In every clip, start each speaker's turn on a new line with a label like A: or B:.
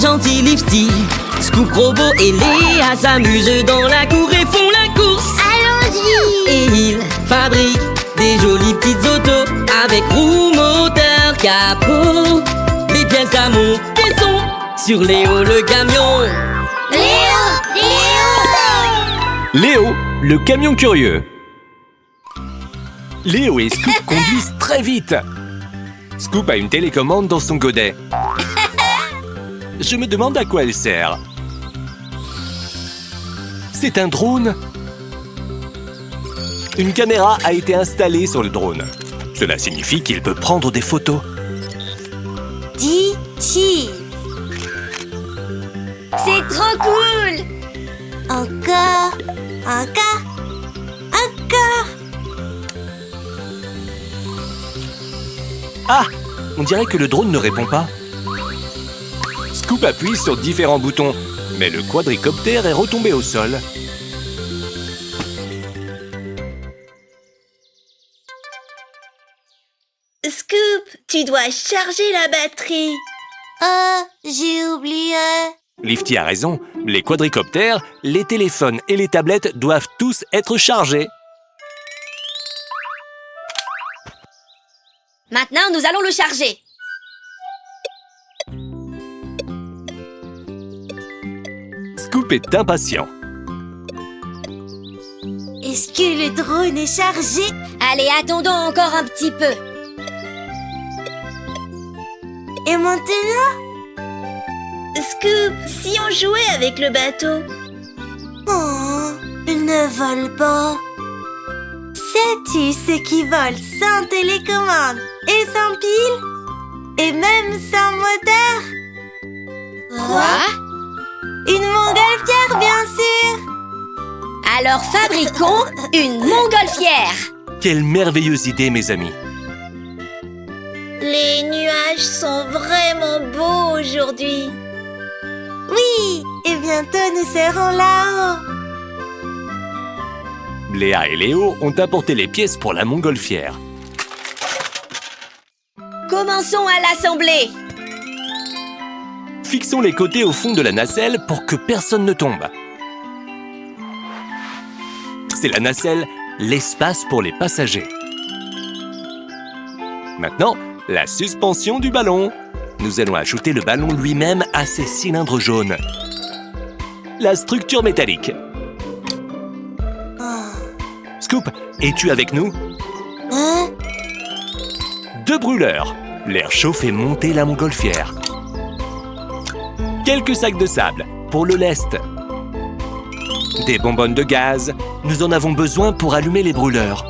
A: gentil Lifty, Scoop, Robot et Léa s'amusent dans la cour et font la course.
B: Allons-y!
A: Et ils fabriquent des jolies petites autos avec roues, moteur, capot. Les pièces à monter sont sur Léo le camion.
B: Léo!
C: Léo, le camion curieux. Léo et Scoop conduisent très vite. Scoop a une télécommande dans son godet. Je me demande à quoi elle sert. C'est un drone. Une caméra a été installée sur le drone. Cela signifie qu'il peut prendre des photos.
B: Cheese. C'est trop cool! Encore.
C: Ah! On dirait que le drone ne répond pas. Scoop appuie sur différents boutons, mais le quadricoptère est retombé au sol.
B: Scoop, tu dois charger la batterie. J'ai oublié.
C: Lifty a raison, les quadricoptères, les téléphones et les tablettes doivent tous être chargés.
B: Maintenant, nous allons le charger.
C: Scoop est impatient.
B: Est-ce que le drone est chargé? Allez, attendons encore un petit peu. Et maintenant? Scoop, si on jouait avec le bateau? Oh, il ne vole pas. Sais-tu ce qui vole sans télécommande et sans pile? Et même sans moteur? Quoi? Une montgolfière, bien sûr! Alors fabriquons une montgolfière!
C: Quelle merveilleuse idée, mes amis!
B: Les nuages sont vraiment beaux aujourd'hui. Oui, et bientôt nous serons là-haut.
C: Léa et Léo ont apporté les pièces pour la montgolfière.
B: Commençons à l'assembler.
C: Fixons les côtés au fond de la nacelle pour que personne ne tombe. C'est la nacelle, l'espace pour les passagers. Maintenant, la suspension du ballon. Nous allons ajouter le ballon lui-même à ses cylindres jaunes. La structure métallique. Scoop, es-tu avec nous?
B: Hein?
C: 2 brûleurs. L'air chaud fait monter la montgolfière. Quelques sacs de sable pour le lest. Des bonbonnes de gaz. Nous en avons besoin pour allumer les brûleurs.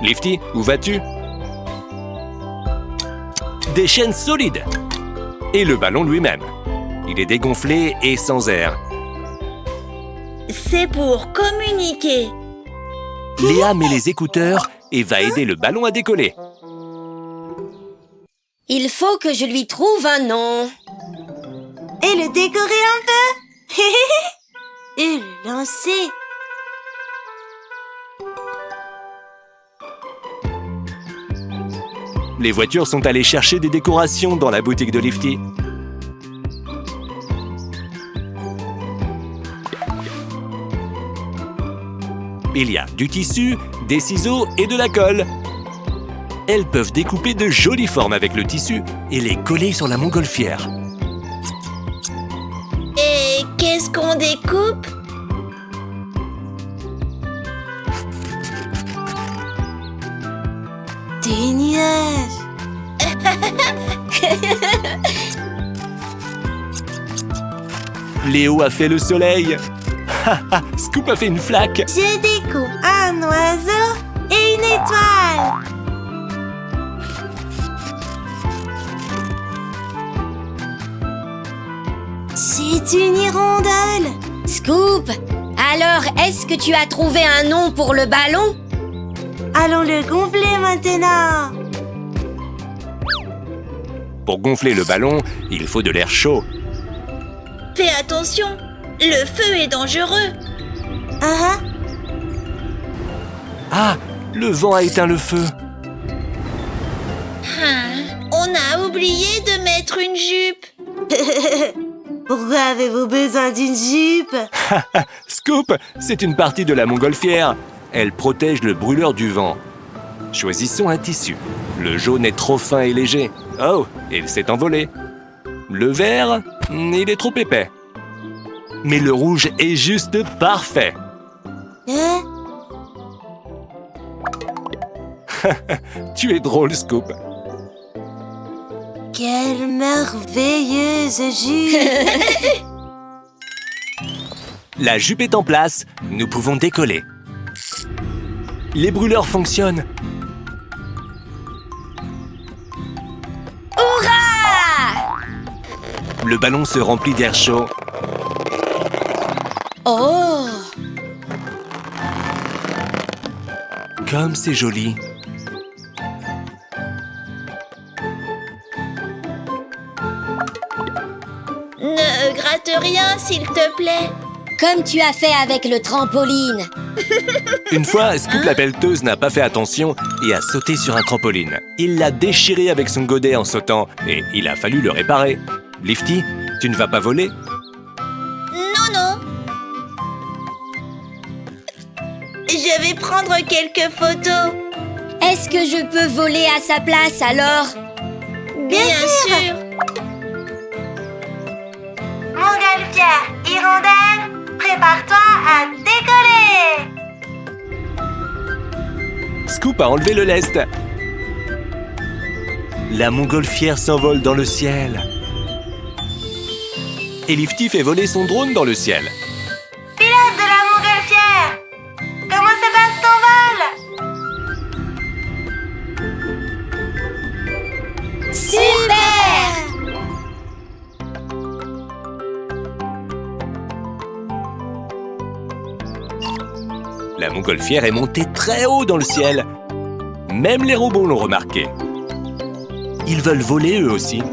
C: Lifty, où vas-tu? Des chaînes solides. Et le ballon lui-même. Il est dégonflé et sans air.
B: C'est pour communiquer.
C: Léa met les écouteurs et va aider le ballon à décoller.
B: Il faut que je lui trouve un nom. Et le décorer un peu. Et le lancer.
C: Les voitures sont allées chercher des décorations dans la boutique de Lifty. Il y a du tissu, des ciseaux et de la colle. Elles peuvent découper de jolies formes avec le tissu et les coller sur la montgolfière.
B: Et qu'est-ce qu'on découpe? Des nuages.
C: Léo a fait le soleil. Scoop a fait une flaque.
B: Je découpe un oiseau et une étoile. C'est une hirondelle. Scoop, alors est-ce que tu as trouvé un nom pour le ballon? Allons le gonfler maintenant.
C: Pour gonfler le ballon, il faut de l'air chaud.
B: Fais attention, le feu est dangereux.
C: Ah, le vent a éteint le feu.
B: On
D: On a oublié de mettre une jupe.
B: Pourquoi avez-vous besoin d'une jupe?
C: Scoop, c'est une partie de la montgolfière. Elle protège le brûleur du vent. Choisissons un tissu. Le jaune est trop fin et léger. Oh, il s'est envolé. Le vert, il est trop épais. Mais le rouge est juste parfait.
B: Hein?
C: Tu es drôle, Scoop.
B: Quelle merveilleuse jupe!
C: La jupe est en place, nous pouvons décoller. Les brûleurs fonctionnent.
B: Hurrah!
C: Le ballon se remplit d'air chaud.
B: Oh!
C: Comme c'est joli.
D: Ne gratte rien, s'il te plaît.
B: Comme tu as fait avec le trampoline.
C: Une fois, Scoop la pelleteuse n'a pas fait attention et a sauté sur un trampoline. Il l'a déchiré avec son godet en sautant et il a fallu le réparer. Lifty, tu ne vas pas voler?
D: Non, non. Je vais prendre quelques photos.
B: Est-ce que je peux voler à sa place alors?
D: Bien sûr.
B: Montgolfière, hirondelle, prépare-toi à décoller!
C: Scoop a enlevé le lest. La montgolfière s'envole dans le ciel. Et Lifty fait voler son drone dans le ciel.
B: Pilote de la montgolfière! Comment se passe ton vol? Super!
C: La montgolfière est montée très haut dans le ciel. Même les robots l'ont remarqué. Ils veulent voler eux aussi.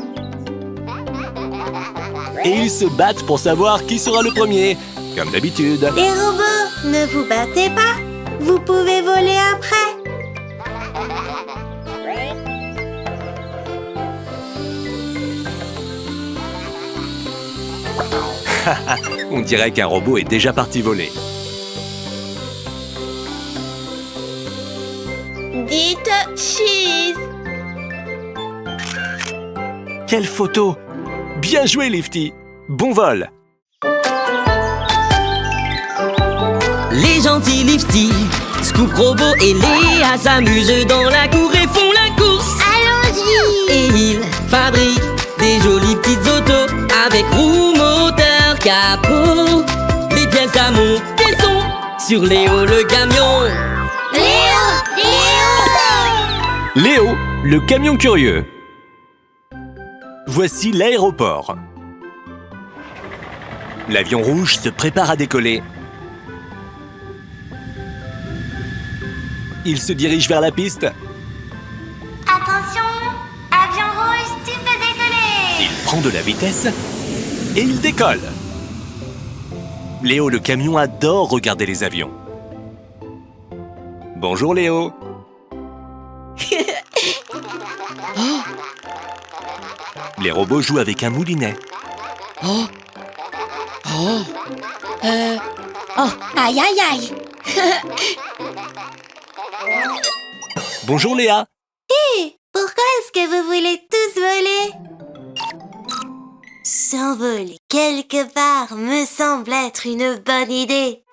C: Et ils se battent pour savoir qui sera le premier, comme d'habitude.
B: Les robots, ne vous battez pas. Vous pouvez voler après.
C: On dirait qu'un robot est déjà parti voler.
D: Dites cheese.
C: Quelle photo! Bien joué, Lifty! Bon vol!
A: Les gentils Lifty, Scoop Robot et Léa s'amusent dans la cour et font la course.
B: Allons-y!
A: Et ils fabriquent des jolies petites autos avec roues, moteur, capot. Les pièces à monter sont sur Léo le camion.
B: Léo!
C: Léo, le camion curieux. Voici l'aéroport. L'avion rouge se prépare à décoller. Il se dirige vers la piste.
B: Attention! Avion rouge, tu peux décoller!
C: Il prend de la vitesse et il décolle. Léo le camion adore regarder les avions. Bonjour Léo. Les robots jouent avec un moulinet.
B: Oh, aïe aïe aïe!
C: Bonjour Léa.
B: Pourquoi est-ce que vous voulez tous voler? S'envoler quelque part me semble être une bonne idée.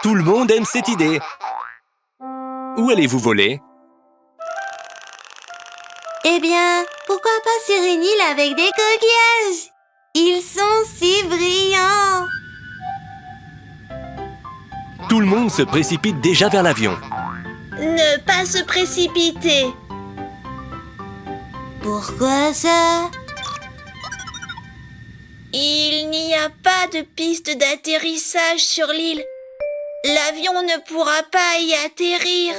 C: Tout le monde aime cette idée. Où allez-vous voler?
B: Eh bien, pourquoi pas sur une île avec des coquillages? Ils sont si brillants!
C: Tout le monde se précipite déjà vers l'avion.
D: Ne pas se précipiter.
B: Pourquoi ça?
D: Il n'y a pas de piste d'atterrissage sur l'île. L'avion ne pourra pas y atterrir.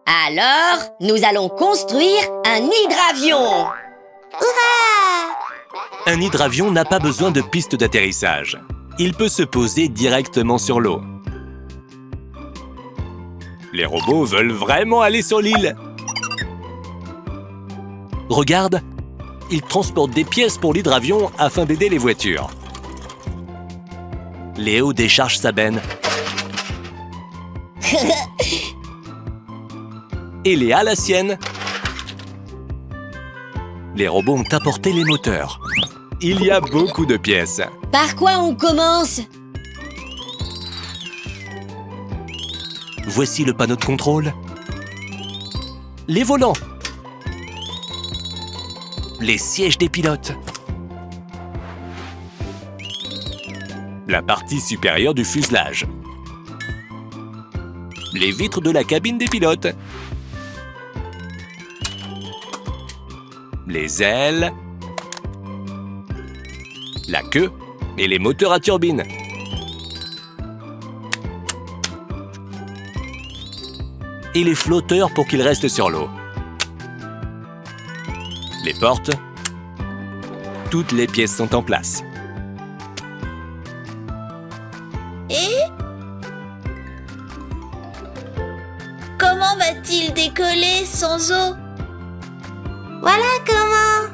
B: Alors, nous allons construire un hydravion! Hurrah!
C: Un hydravion n'a pas besoin de piste d'atterrissage. Il peut se poser directement sur l'eau. Les robots veulent vraiment aller sur l'île. Regarde, il transporte des pièces pour l'hydravion afin d'aider les voitures. Léo décharge sa benne. Et Léa la sienne. Les robots ont apporté les moteurs. Il y a beaucoup de pièces.
B: Par quoi on commence?
C: Voici le panneau de contrôle. Les volants. Les sièges des pilotes. La partie supérieure du fuselage. Les vitres de la cabine des pilotes. Les ailes. La queue et les moteurs à turbine. Et les flotteurs pour qu'ils restent sur l'eau. Les portes. Toutes les pièces sont en place.
D: Et comment va-t-il décoller sans eau?
B: Voilà comment.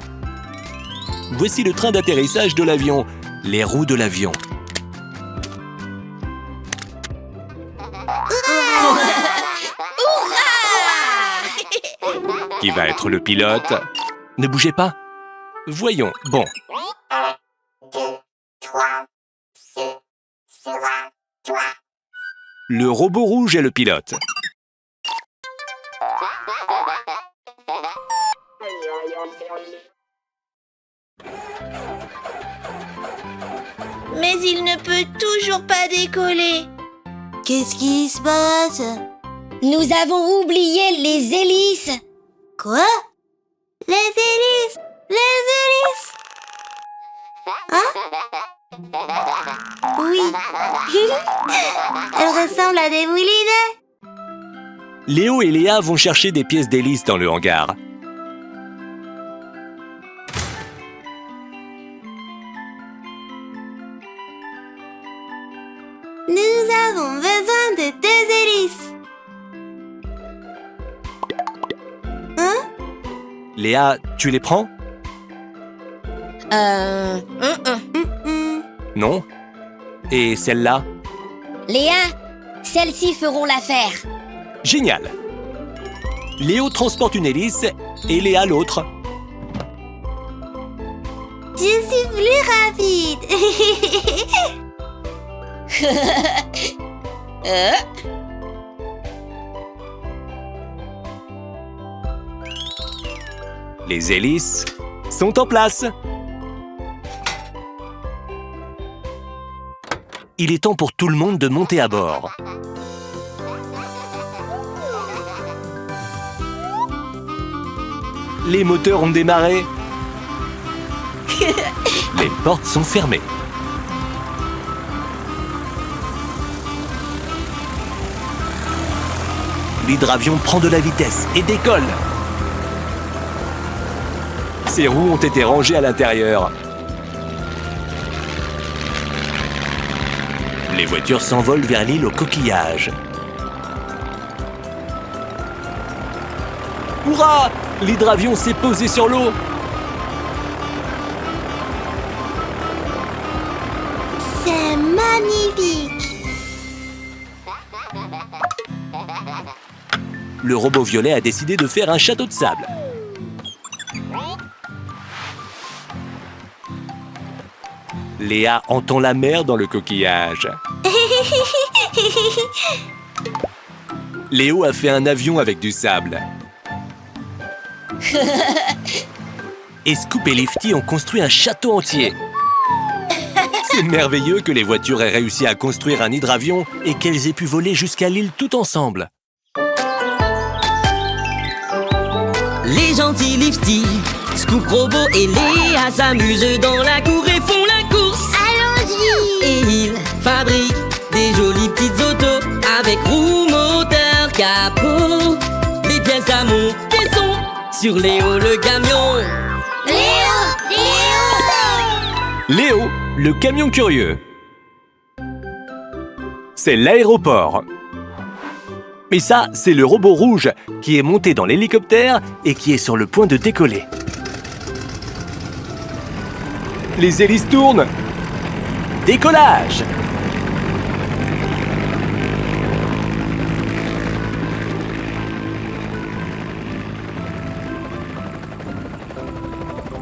C: Voici le train d'atterrissage de l'avion, les roues de l'avion. Qui va être le pilote? Ne bougez pas. Voyons, bon. Le robot rouge est le pilote.
D: Mais il ne peut toujours pas décoller.
B: Qu'est-ce qui se passe? Nous avons oublié les hélices. Quoi? Les hélices? Les hélices? Hein? Oui. Elles ressemblent à des moulinets.
C: Léo et Léa vont chercher des pièces d'hélice dans le hangar.
B: Nous avons besoin de 2 hélices. Hein?
C: Léa, tu les prends? Non? Et celle-là?
B: Léa, celles-ci feront l'affaire.
C: Génial! Léo transporte une hélice et Léa l'autre.
B: Je suis plus rapide.
C: Les hélices sont en place. Il est temps pour tout le monde de monter à bord. Les moteurs ont démarré. Les portes sont fermées. L'hydravion prend de la vitesse et décolle. Ses roues ont été rangées à l'intérieur. Les voitures s'envolent vers l'île aux coquillages. Hurrah! L'hydravion s'est posé sur l'eau.
B: C'est magnifique.
C: Le robot violet a décidé de faire un château de sable. Léa entend la mer dans le coquillage. Léo a fait un avion avec du sable. Et Scoop et Lifty ont construit un château entier. C'est merveilleux que les voitures aient réussi à construire un hydravion et qu'elles aient pu voler jusqu'à l'île tout ensemble.
A: Les gentils Lifty, Scoop Robot et Léa s'amusent dans la cour et font la course.
B: Allons-y.
A: Et ils fabriquent des jolies petites autos avec roues, moteurs, capot. Les pièces à monter sont sur Léo le camion.
B: Léo,
C: Léo, le camion curieux. C'est l'aéroport. Et ça, c'est le robot rouge qui est monté dans l'hélicoptère et qui est sur le point de décoller. Les hélices tournent. Décollage!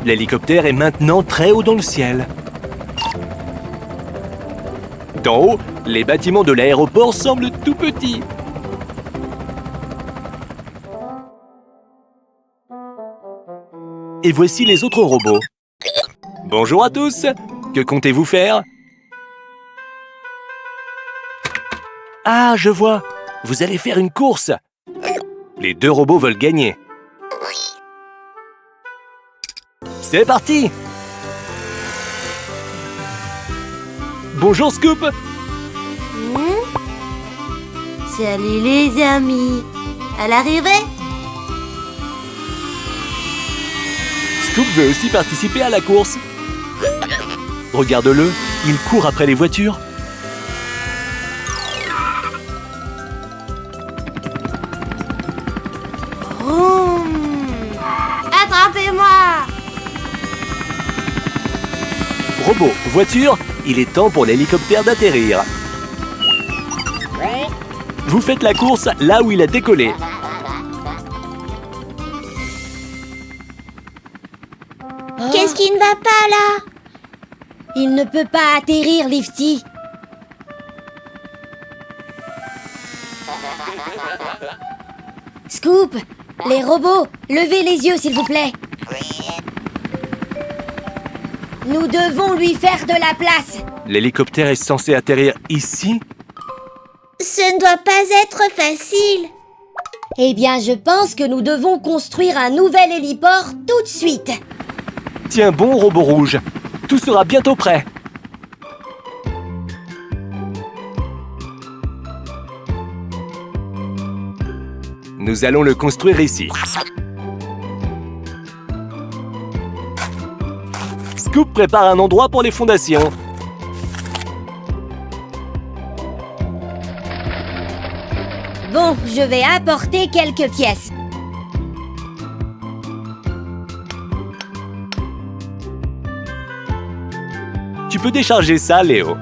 C: L'hélicoptère est maintenant très haut dans le ciel. D'en haut, les bâtiments de l'aéroport semblent tout petits. Et voici les autres robots. Bonjour à tous! Que comptez-vous faire? Ah, je vois! Vous allez faire une course! Les deux robots veulent gagner. C'est parti! Bonjour Scoop!
B: Salut les amis. À l'arrivée?
C: Scoop veut aussi participer à la course. Regarde-le, il court après les voitures.
B: Attrapez-moi!
C: Robot, voiture, il est temps pour l'hélicoptère d'atterrir. Vous faites la course là où il a décollé.
D: Qu'est-ce qui ne va pas là?
B: Il ne peut pas atterrir, Lifty. Scoop, les robots, levez les yeux s'il vous plaît. Nous devons lui faire de la place.
C: L'hélicoptère est censé atterrir ici?
D: Ce ne doit pas être facile.
B: Eh bien, je pense que nous devons construire un nouvel héliport tout de suite.
C: Tiens bon, robot rouge. Tout sera bientôt prêt. Nous allons le construire ici. Scoop prépare un endroit pour les fondations.
B: Bon, je vais apporter quelques pièces.
C: Tu peux décharger ça, Léo.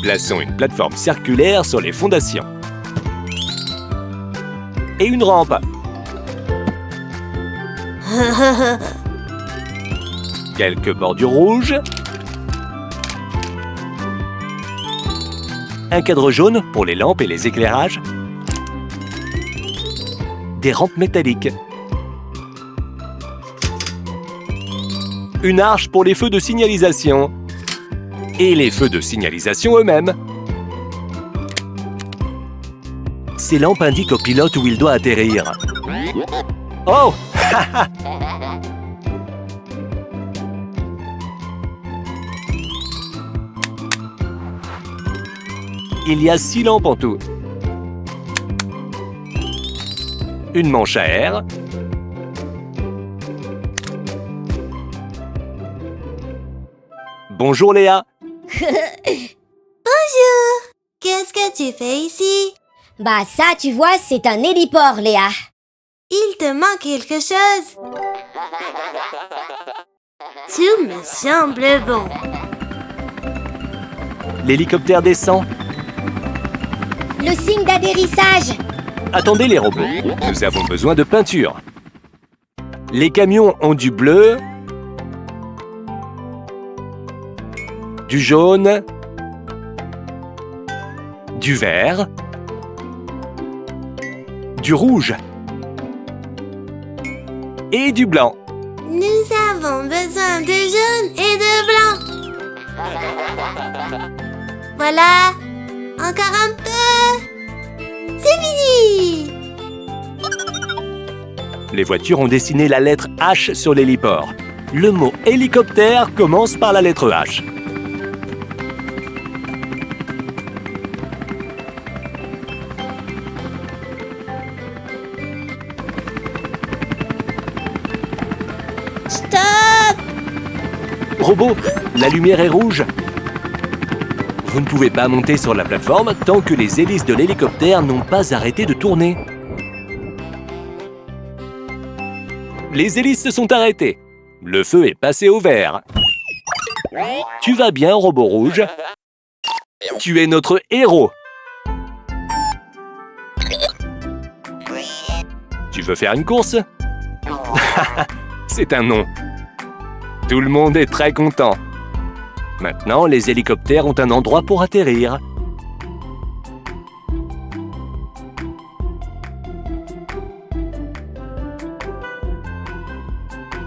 C: Plaçons une plateforme circulaire sur les fondations. Et une rampe. Quelques bordures rouges. Un cadre jaune pour les lampes et les éclairages. Des rampes métalliques. Une arche pour les feux de signalisation. Et les feux de signalisation eux-mêmes. Ces lampes indiquent au pilote où il doit atterrir. Oh! Il y a 6 lampes en tout. Une manche à air. Bonjour Léa.
B: Bonjour. Qu'est-ce que tu fais ici? Bah ça, tu vois, c'est un héliport, Léa. Il te manque quelque chose? Tout me semble bon.
C: L'hélicoptère descend.
B: Le signe d'atterrissage.
C: Attendez les robots, nous avons besoin de peinture. Les camions ont du bleu, du jaune, du vert, du rouge et du blanc.
B: Nous avons besoin de jaune et de blanc. Voilà, encore un peu. C'est fini.
C: Les voitures ont dessiné la lettre H sur l'héliport. Le mot hélicoptère commence par la lettre H.
D: Stop!
C: Robot, la lumière est rouge. Vous ne pouvez pas monter sur la plateforme tant que les hélices de l'hélicoptère n'ont pas arrêté de tourner. Les hélices se sont arrêtées. Le feu est passé au vert. Tu vas bien, robot rouge? Tu es notre héros. Tu veux faire une course? C'est un non. Tout le monde est très content. Maintenant, les hélicoptères ont un endroit pour atterrir.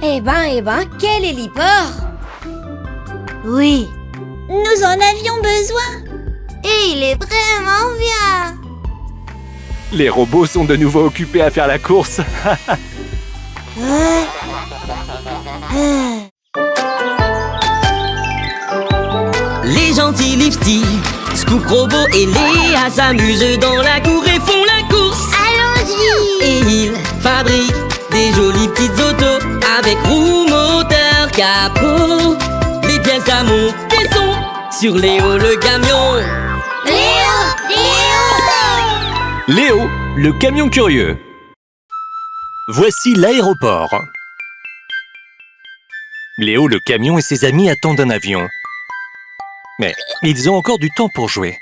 B: Eh ben, quel héliport! Oui,
D: Nous en avions besoin.
B: et il est vraiment bien!
C: Les robots sont de nouveau occupés à faire la course.
A: Les gentils Lifty, Scoop, Robot et Léa s'amusent dans la cour et font la course.
B: Allons-y!
A: Et ils fabriquent des jolies petites autos avec roues, moteur, capot. Les pièces à monter sont sur Léo le camion.
C: Léo, le camion curieux. Voici l'aéroport. Léo, le camion et ses amis attendent un avion. Mais ils ont encore du temps pour jouer.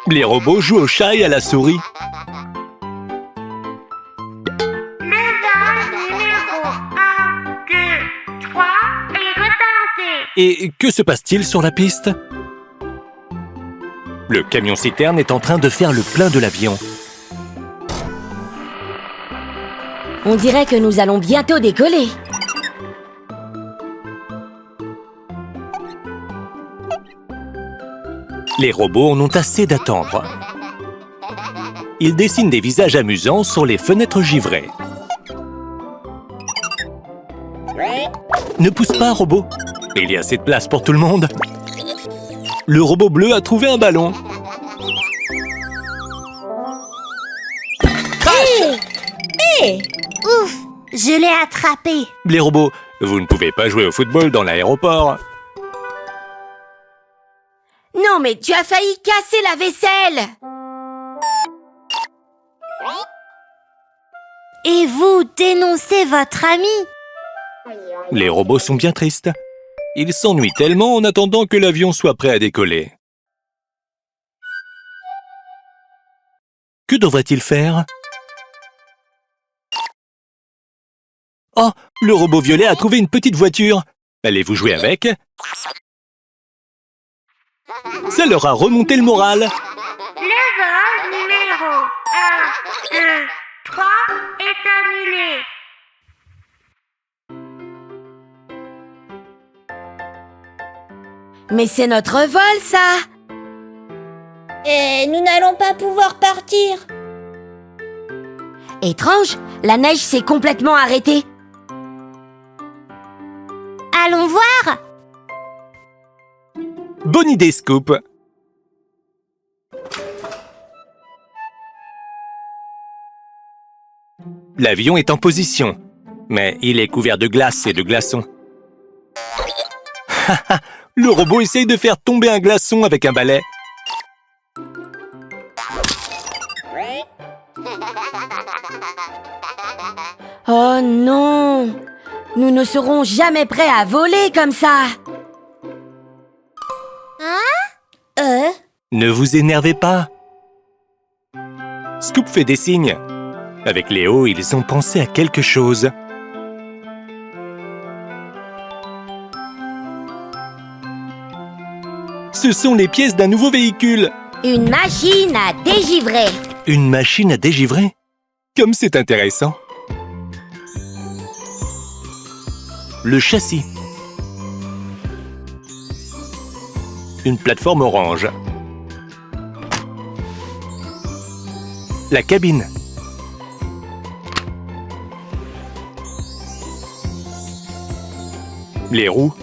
C: Les robots jouent au chat et à la souris.
E: Le vol numéro 1, 2, 3 est retardé.
C: Et que se passe-t-il sur la piste? Le camion-citerne est en train de faire le plein de l'avion.
B: On dirait que nous allons bientôt décoller.
C: Les robots en ont assez d'attendre. Ils dessinent des visages amusants sur les fenêtres givrées. Ne pousse pas, robot. Il y a assez de place pour tout le monde. Le robot bleu a trouvé un ballon. Crash!
E: Ouf, je l'ai attrapé.
C: Les robots, vous ne pouvez pas jouer au football dans l'aéroport.
B: Non, mais tu as failli casser la vaisselle!
E: Et vous dénoncez votre ami.
C: Les robots sont bien tristes. Ils s'ennuient tellement en attendant que l'avion soit prêt à décoller. Que devrait-il faire? Oh, le robot violet a trouvé une petite voiture. Allez-vous jouer avec? Ça leur a remonté le moral.
E: Le vol numéro 1, 2, 3 est annulé.
B: Mais c'est notre vol, ça!
D: Et nous n'allons pas pouvoir partir.
B: Étrange, la neige s'est complètement arrêtée.
E: Allons voir.
C: Bonne idée, Scoop. L'avion est en position, mais il est couvert de glace et de glaçons. Le robot essaye de faire tomber un glaçon avec un balai.
B: Oh non! Nous ne serons jamais prêts à voler comme ça!
C: Ne vous énervez pas. Scoop fait des signes. Avec Léo, ils ont pensé à quelque chose. Ce sont les pièces d'un nouveau véhicule.
B: Une machine à dégivrer!
C: Une machine à dégivrer? Comme c'est intéressant. Le châssis. Une plateforme orange. La cabine. Les roues.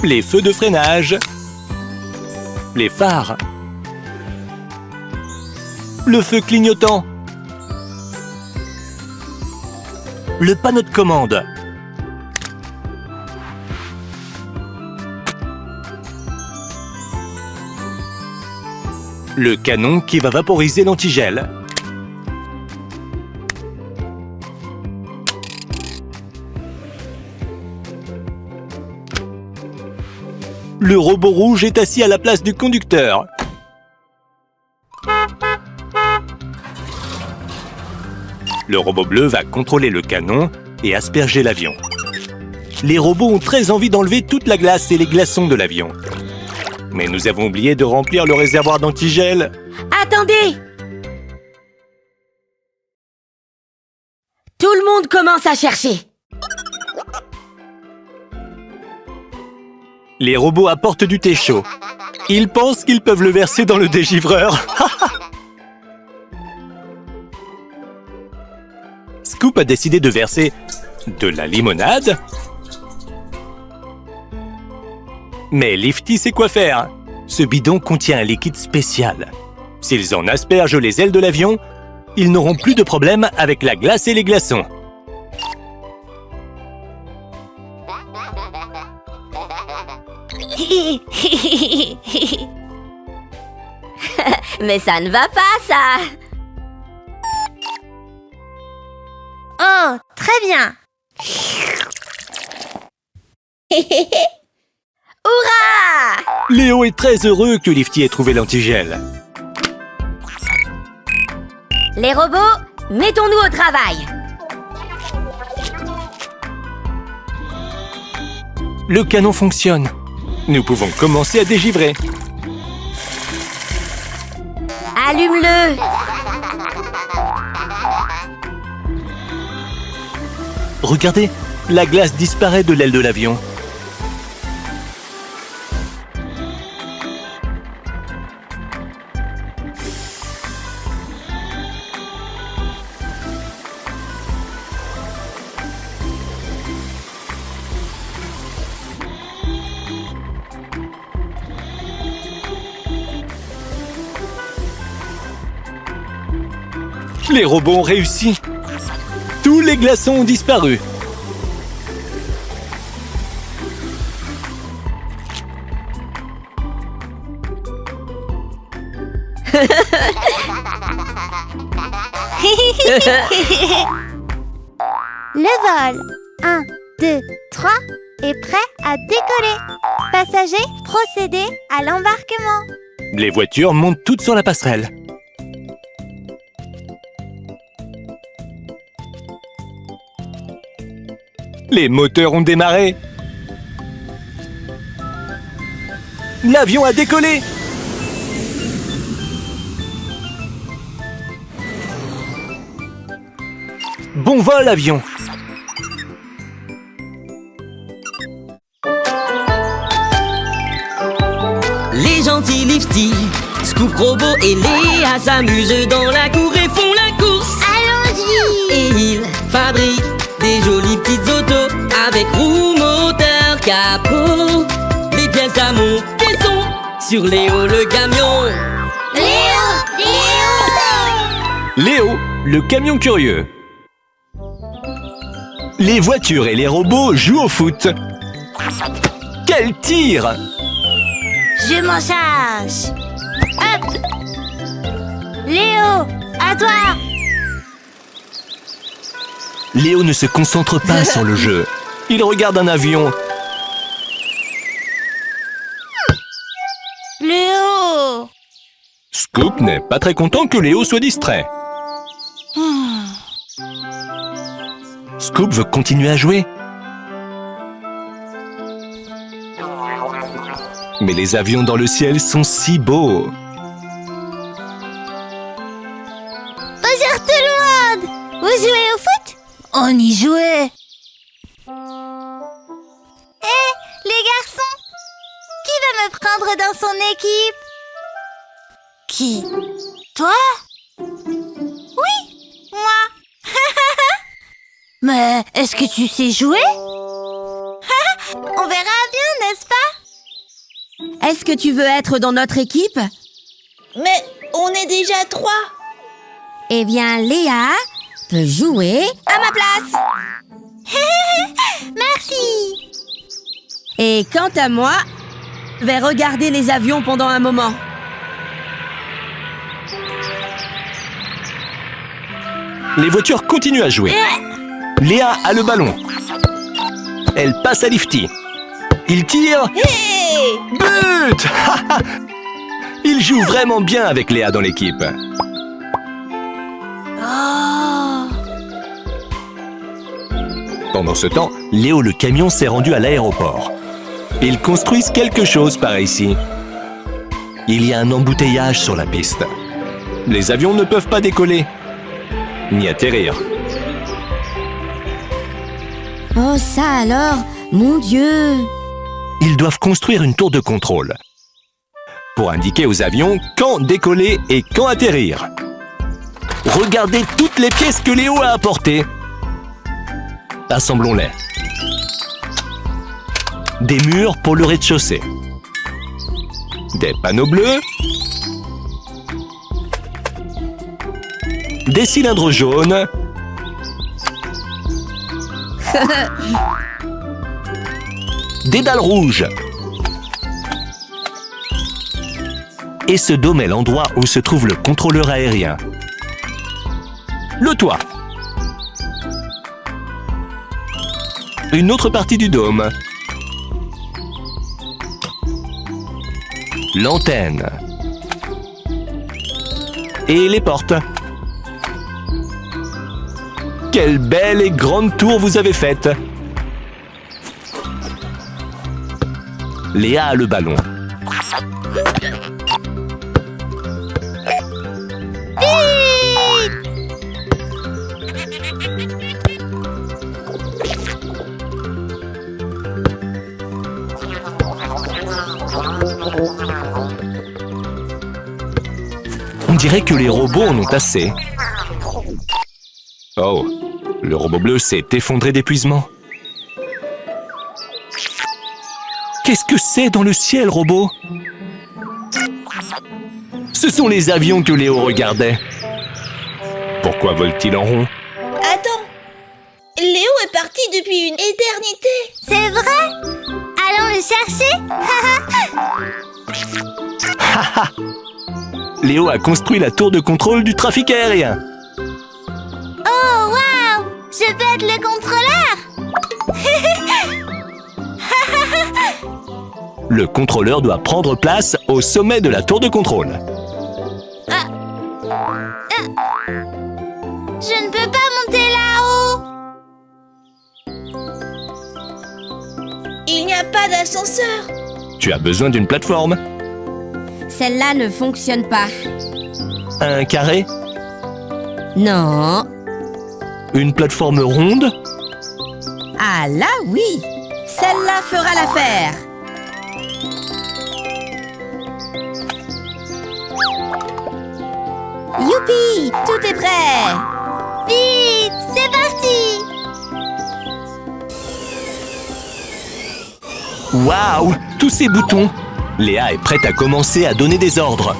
C: Les feux de freinage. Les phares. Le feu clignotant. Le panneau de commande. le canon qui va vaporiser l'antigel. Le robot rouge est assis à la place du conducteur. Le robot bleu va contrôler le canon et asperger l'avion. Les robots ont très envie d'enlever toute la glace et les glaçons de l'avion. Mais nous avons oublié de remplir le réservoir d'antigel.
B: Attendez! Tout le monde commence à chercher.
C: Les robots apportent du thé chaud. Ils pensent qu'ils peuvent le verser dans le dégivreur. Scoop a décidé de verser de la limonade. Mais Lifty sait quoi faire. Ce bidon contient un liquide spécial. S'ils en aspergent les ailes de l'avion, ils n'auront plus de problème avec la glace et les glaçons.
B: Mais ça ne va pas, ça!
E: Oh, très bien.
B: Hurrah!
C: Léo est très heureux que Lifty ait trouvé l'antigel.
B: Les robots, mettons-nous au travail.
C: Le canon fonctionne. Nous pouvons commencer à dégivrer.
B: Allume-le!
C: Regardez, la glace disparaît de l'aile de l'avion. Les robots ont réussi. Tous les glaçons ont disparu.
E: Le vol 1, 2, 3 est prêt à décoller. Passagers, procédez à l'embarquement.
C: Les voitures montent toutes sur la passerelle. Les moteurs ont démarré. L'avion a décollé. Bon vol, avion.
A: Les gentils Lifty, Scoop, Robot et Léa s'amusent dans la cour et font la course.
E: Allons-y.
A: Et ils fabriquent des jolies petites autos avec roues, moteur, capot. Les pièces à monter sont sur Léo le camion.
C: Léo, le camion curieux. Les voitures et les robots jouent au foot. Quel tir!
E: Je m'en charge. Hop. Léo, à toi.
C: Léo ne se concentre pas sur le jeu. Il regarde un avion.
E: Léo.
C: Scoop n'est pas très content que Léo soit distrait. Scoop veut continuer à jouer. Mais les avions dans le ciel sont si beaux.
E: Bonjour tout le monde. Vous jouez au foot? On y jouait. Hé, les garçons, qui va me prendre dans son équipe? Qui? Toi? Oui, moi. Mais est-ce que tu sais jouer? On verra bien, n'est-ce pas?
B: Est-ce que tu veux être dans notre équipe?
D: Mais on est déjà 3.
B: Eh bien, Léa peut jouer à ma place.
E: Merci.
B: Et quant à moi, je vais regarder les avions pendant un moment.
C: Les voitures continuent à jouer. Léa a le ballon. Elle passe à Lifty. Il tire.
B: Hé!
C: But! Il joue vraiment bien avec Léa dans l'équipe.
B: Oh!
C: Pendant ce temps, Léo le camion s'est rendu à l'aéroport. Ils construisent quelque chose par ici. Il y a un embouteillage sur la piste. Les avions ne peuvent pas décoller, ni atterrir.
B: Oh, ça alors! Mon Dieu!
C: Ils doivent construire une tour de contrôle pour indiquer aux avions quand décoller et quand atterrir. Regardez toutes les pièces que Léo a apportées. Assemblons-les. Des murs pour le rez-de-chaussée. Des panneaux bleus. Des cylindres jaunes. Des dalles rouges. Et ce dôme est l'endroit où se trouve le contrôleur aérien. Le toit. Une autre partie du dôme. L'antenne. Et les portes. Quelle belle et grande tour vous avez faite! Léa a le ballon. On dirait que les robots en ont assez. Oh, le robot bleu s'est effondré d'épuisement. Qu'est-ce que c'est dans le ciel, robot? Ce sont les avions que Léo regardait. Pourquoi volent-ils en rond?
D: Attends, Léo est parti depuis une éternité.
E: C'est vrai? Allons le chercher?
C: Léo a construit la tour de contrôle du trafic aérien.
E: Oh, waouh! Je peux être le contrôleur!
C: Le contrôleur doit prendre place au sommet de la tour de contrôle.
E: Je ne peux pas monter là-haut!
D: Il n'y a pas d'ascenseur.
C: Tu as besoin d'une plateforme.
B: Celle-là ne fonctionne pas.
C: Un carré.
B: Non.
C: Une plateforme ronde.
B: Ah là, oui. Celle-là fera l'affaire. Youpi, tout est prêt.
E: Vite, c'est parti!
C: Waouh! Tous ces boutons! Léa est prête à commencer à donner des ordres.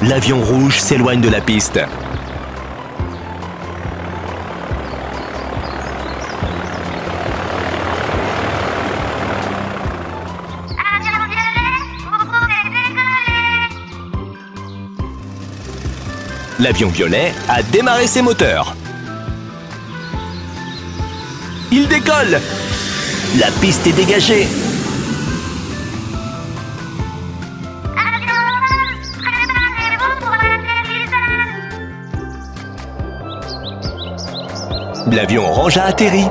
C: L'avion rouge s'éloigne de la piste. L'avion violet a démarré ses moteurs. Il décolle! La piste est dégagée. L'avion orange a atterri.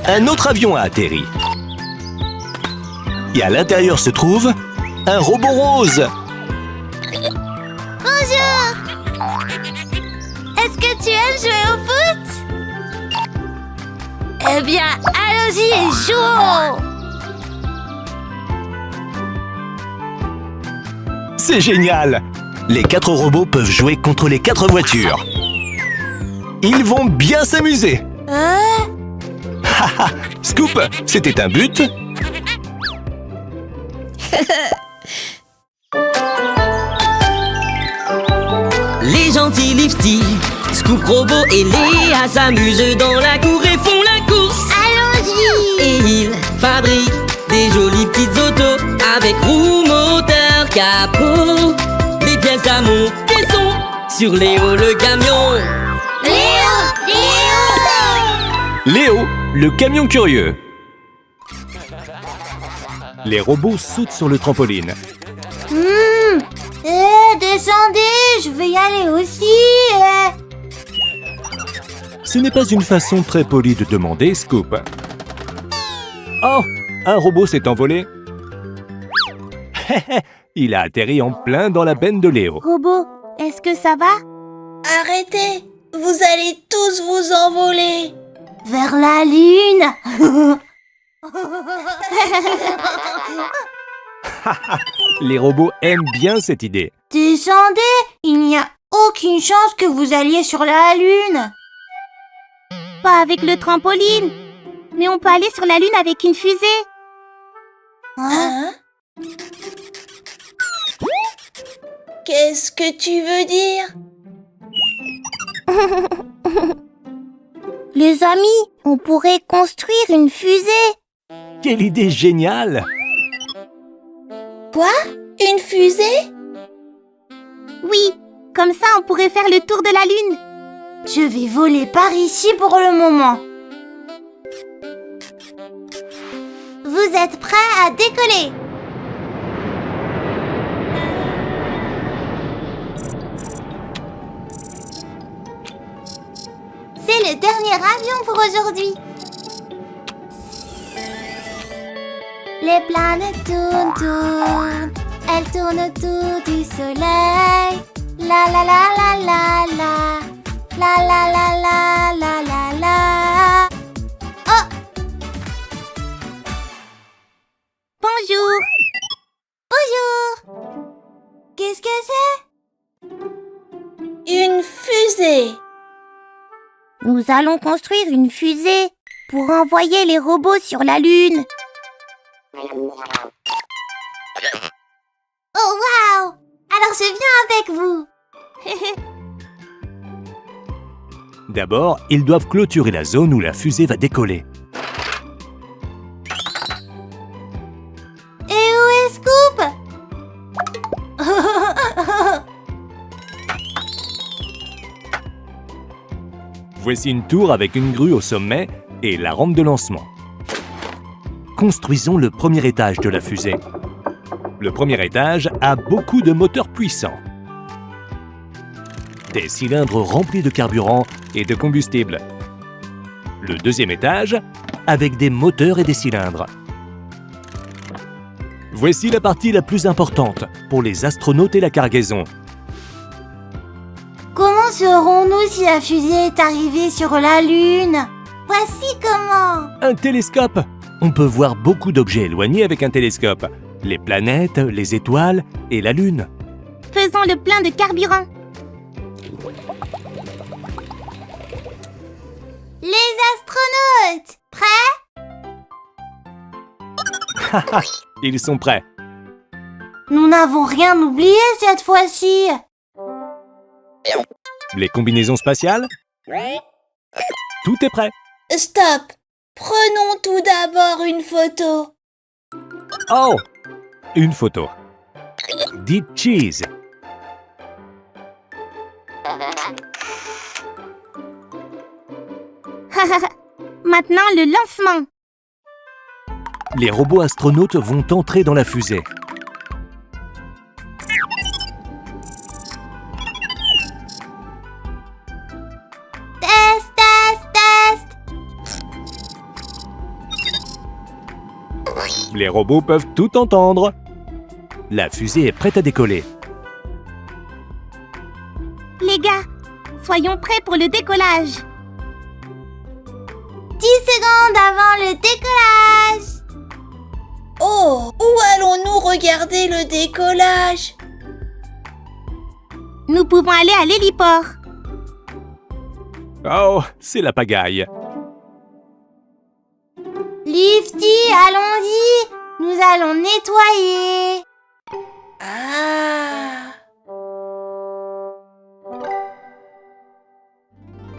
C: Un autre avion a atterri. Et à l'intérieur se trouve un robot rose.
E: Bonjour! Est-ce que tu aimes jouer au foot? Eh bien, allons-y et jouons!
C: C'est génial! Les 4 robots peuvent jouer contre les 4 voitures. Ils vont bien s'amuser! Scoop, c'était un but?
A: Les gentils Lifty, Scoop, Robot et Léa s'amusent dans la cour et font la course.
E: Allons-y!
A: Et ils fabriquent des jolies petites autos avec roues, moteur, capot. Les pièces à monter sont sur Léo le camion.
C: Léo, le camion curieux. Les robots sautent sur le trampoline.
E: Descendez, je veux y aller aussi.
C: Ce n'est pas une façon très polie de demander, Scoop. Oh, un robot s'est envolé. Il a atterri en plein dans la benne de Léo.
E: Robot, est-ce que ça va?
D: Arrêtez, vous allez tous vous envoler.
E: Vers la lune.
C: Les robots aiment bien cette idée.
E: Descendez, il n'y a aucune chance que vous alliez sur la lune. Pas avec le trampoline, mais on peut aller sur la lune avec une fusée.
D: Hein? Qu'est-ce que tu veux dire?
E: Les amis, on pourrait construire une fusée.
C: Quelle idée géniale!
D: Quoi? Une fusée?
E: Oui, comme ça on pourrait faire le tour de la lune. Je vais voler par ici pour le moment. Vous êtes prêts à décoller? C'est le dernier avion pour aujourd'hui. Les planètes tournent, tournent. Elles tournent autour du soleil. La la la la la la. La la la la la la la. Oh! Bonjour. Bonjour. Qu'est-ce que c'est?
D: Une fusée.
E: Nous allons construire une fusée pour envoyer les robots sur la Lune. Oh waouh! Alors je viens avec vous.
C: D'abord, ils doivent clôturer la zone où la fusée va décoller.
E: Et où est Scoop?
C: Voici une tour avec une grue au sommet et la rampe de lancement. Construisons le premier étage de la fusée. Le premier étage a beaucoup de moteurs puissants. Des cylindres remplis de carburant et de combustible. Le deuxième étage avec des moteurs et des cylindres. Voici la partie la plus importante pour les astronautes et la cargaison.
E: Comment saurons-nous si la fusée est arrivée sur la Lune? Voici comment.
C: Un télescope! On peut voir beaucoup d'objets éloignés avec un télescope. Les planètes, les étoiles et la Lune.
E: Faisons le plein de carburant. Les astronautes, prêts?
C: Ils sont prêts.
E: Nous n'avons rien oublié cette fois-ci.
C: Les combinaisons spatiales? Tout est prêt.
D: Stop! Prenons tout d'abord une photo.
C: Oh! Une photo. Dites cheese.
E: Maintenant le lancement.
C: Les robots astronautes vont entrer dans la fusée.
E: Test, test, test.
C: Les robots peuvent tout entendre. La fusée est prête à décoller.
E: Les gars, soyons prêts pour le décollage. 10 secondes avant le décollage.
D: Oh, où allons-nous regarder le décollage?
E: Nous pouvons aller à l'héliport.
C: Oh, c'est la pagaille.
E: Lifty, allons-y. Nous allons nettoyer.
D: Ah.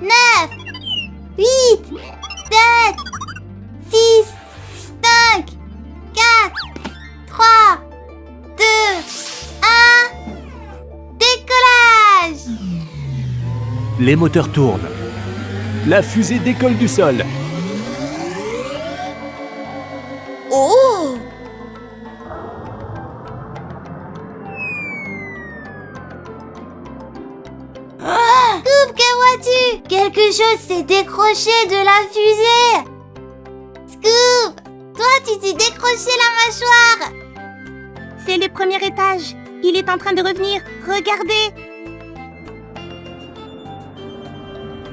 E: 9, 8, 7, 6, 5, 4, 3, 2, 1. Décollage!
C: Les moteurs tournent. La fusée décolle du sol.
D: Oh.
E: Scoop, que vois-tu? Quelque chose s'est décroché de la fusée. Scoop, toi tu t'es décroché la mâchoire.
B: C'est le premier étage. Il est en train de revenir. Regardez.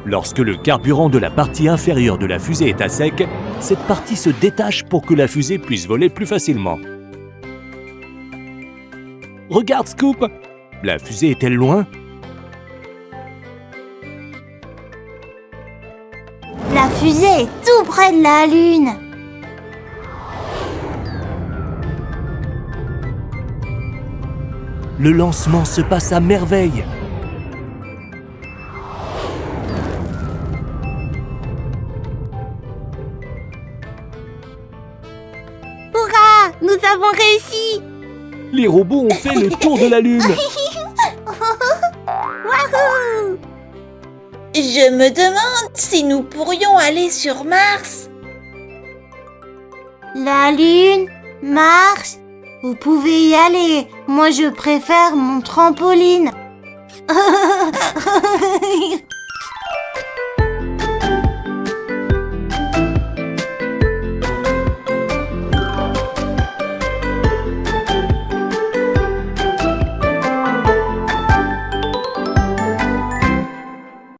C: Lorsque le carburant de la partie inférieure de la fusée est à sec, cette partie se détache pour que la fusée puisse voler plus facilement. Regarde, Scoop! La fusée est-elle loin?
E: La fusée est tout près de la Lune.
C: Le lancement se passe à merveille.
B: Hurrah! Nous avons réussi.
C: Les robots ont fait le tour de la Lune.
B: Wahoo!
D: Je me demande si nous pourrions aller sur Mars.
E: La Lune, Mars, vous pouvez y aller. Moi, je préfère mon trampoline.